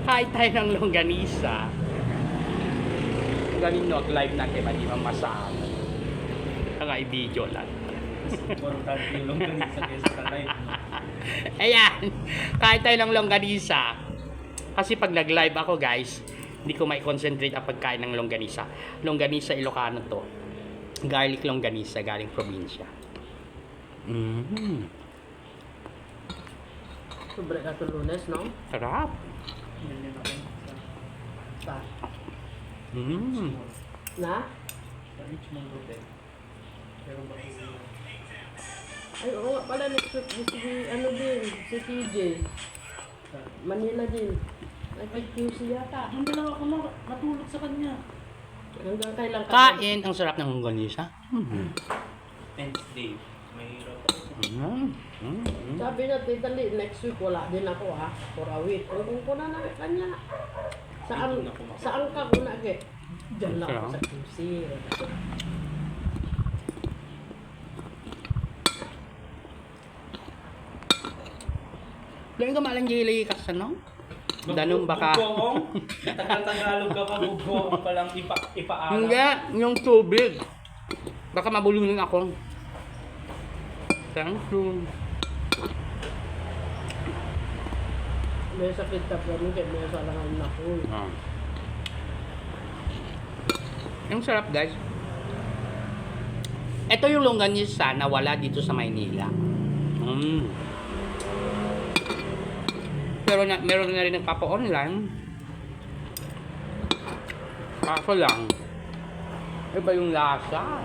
Kahit tayo ng longganisa. Galing no, live natin, di ba masaan? Ang i-video lang. Importante yung longganisa kaysa sa live. Ayan, kahit tayo ng longganisa. Kasi pag nag-live ako guys, hindi ko mai-concentrate ang pagkain ng longganisa. Longganisa Ilocano to. Garlic longganisa, galing probinsya. Sobre ka Lunes, no? Sarap. Yan din ako Sa, sa na? Richmond Hotel. Pero ba Ay, oo nga pala, next week, si, ano din, si TJ. Manila din. Ay, kay QC yata. Hindi lang ako matulog sa kanya. Hanggang kailan ka? Kain, ang sarap ng longganisa. Wednesday. Mahirap. Sabi na, Tita Lee, next week wala din ako for a week. Kung kuna na kanya. Saan ka kuna ke? Diyan lang ako sa QC. Lain ka malang gili ka sa no? Danong baka. Bugong. Tagal-tagalog ka pa, bugong pa lang ipaalam. Hindi, yung tubig. Baka mabulunan ako. Thank you. May sakit ka pa rin, kaya may salangan na ko. Yung sarap guys. Ito yung longganisa na wala dito sa Maynila. Pero meron na rin nagpapa-online. Kaso lang, iba yung lasa.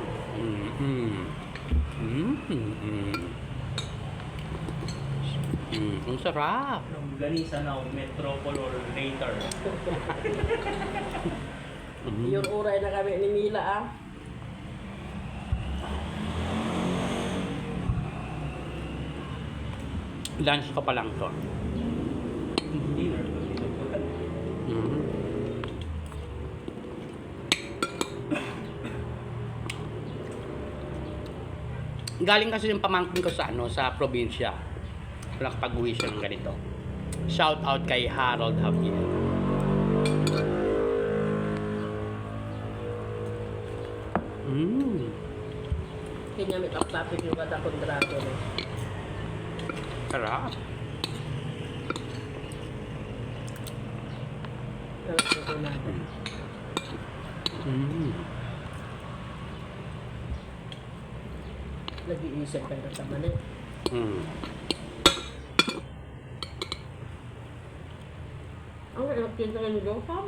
Ang sarap. Longganisa now, Metropol or later. Yung uray na kami ni Mila Lunch ko pa lang to. Dinner. Galing kasi yung pamangkin ko sa sa probinsya. Walang pag-uwi siya ng ganito. Shout out kay Harold Javier. Kanya may taptapit yung kada kontrato na. Sarap. Tapos ko natin. Nag-iisip kayo sa manin. Ang nagkinta ng Josam.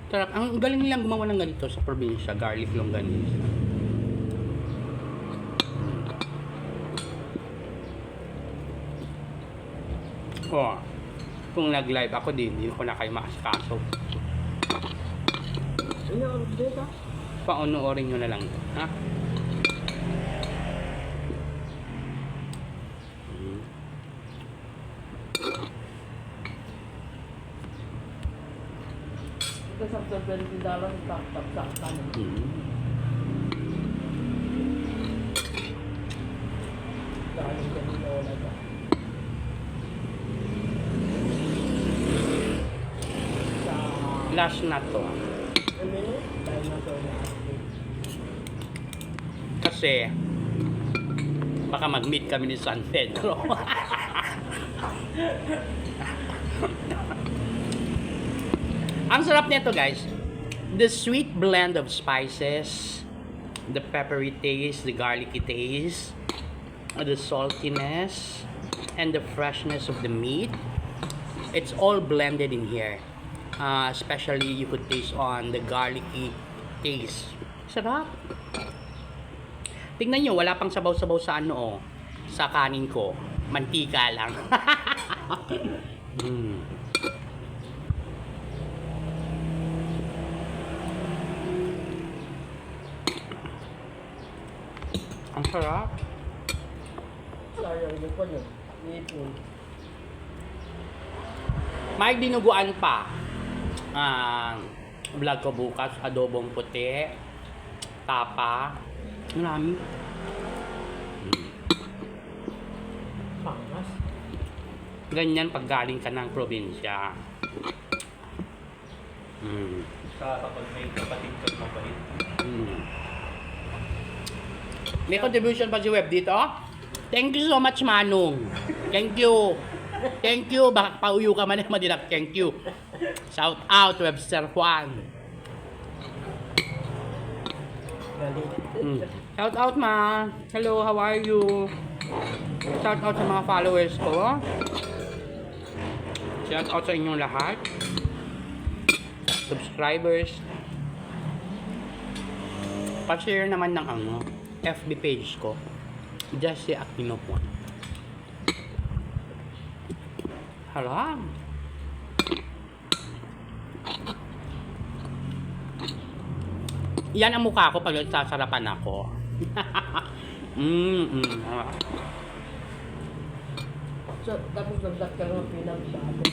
Sarap. Ang galing nilang gumawa ng ganito sa probinsya. Garlic longganisa. Oh, kung nag-live ako din, hindi ko na kayo maasikaso. Ano, dito? Paunoorin nyo na lang. Ha? Ito sa $20 tap-tap-tap. Galing ka ni Lola ba? Sa... Last na to. Ano yun? Dinosaur na atin. Kasi, baka mag-meet kami ni San Pedro. Ang sarap nito guys. The sweet blend of spices, the peppery taste, the garlicky taste, the saltiness, and the freshness of the meat. It's all blended in here. Especially you could taste on the garlicky taste. Sarap. Tingnan nyo, wala pang sabaw-sabaw sa sa kanin ko. Mantika lang. Ang sarap. Sayang yung pa yun. Ipon. May dinuguan pa. Vlog ko bukas, adobong puti, tapa. Marami. Ganyan pag galing ka ng probinsya. Kapag may kapatid kang mabait. May contribution pa si Web dito. Thank you so much, Manong. Thank you. Thank you. Baka pauyo ka man ng Manila. Thank you. Shout out, Webster Juan. Galit. Shout out, ma. Hello, how are you? Shout out sa mga followers ko. Shout out sa inyong lahat. Subscribers. Pa-share naman ng FB page ko. Jessie Aquino po. Hala. Yan ang mukha ko pag nagsasarapan ako. So, tapos nagdat ka ng pinagsabi.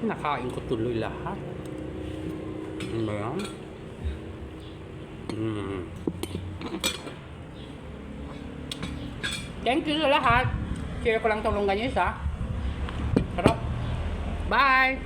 Nakain ko tuloy lahat. Ano ba yan? Thank you sa lahat. Share ko lang tulong ganyan sa. Sarap. Bye!